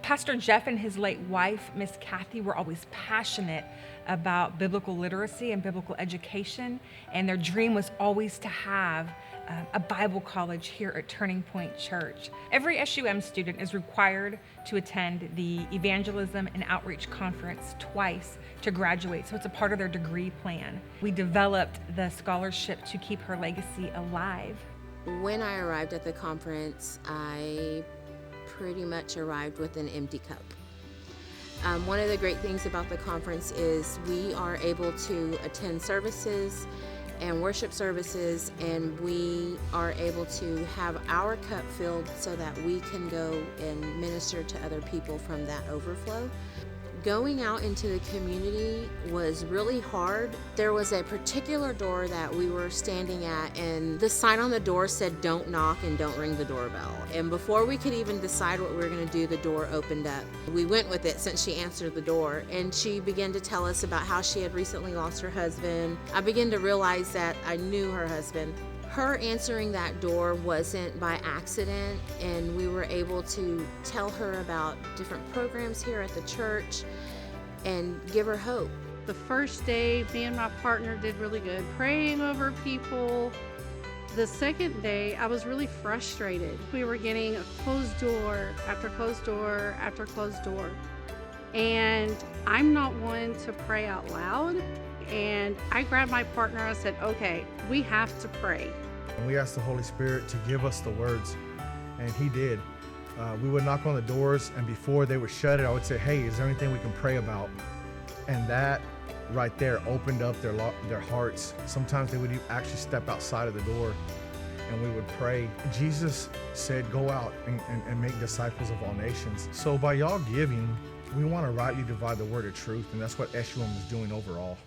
Pastor Jeff and his late wife, Miss Cathy, were always passionate about biblical literacy and biblical education, and their dream was always to have a Bible college here at Turning Point Church. Every SUM student is required to attend the Evangelism and Outreach Conference twice to graduate, so it's a part of their degree plan. We developed the scholarship to keep her legacy alive. When I arrived at the conference, I pretty much arrived with an empty cup. One of the great things about the conference is we are able to attend services and worship services, and we are able to have our cup filled so that we can go and minister to other people from that overflow. Going out into the community was really hard. There was a particular door that we were standing at, and the sign on the door said, "Don't knock and don't ring the doorbell." And before we could even decide what we were going to do, the door opened up. We went with it since she answered the door, and she began to tell us about how she had recently lost her husband. I began to realize that I knew her husband. Her answering that door wasn't by accident, and we were able to tell her about different programs here at the church and give her hope. The first day, me and my partner did really good, praying over people. The second day, I was really frustrated. We were getting a closed door after closed door after closed door. And I'm not one to pray out loud. And I grabbed my partner, I said, okay, we have to pray. And we asked the Holy Spirit to give us the words, and He did. We would knock on the doors, and before they would shut it, I would say, hey, is there anything we can pray about? And that right there opened up their hearts. Sometimes they would actually step outside of the door, and we would pray. Jesus said, go out and make disciples of all nations. So by y'all giving, we want to rightly divide the word of truth, and that's what SUM is doing overall.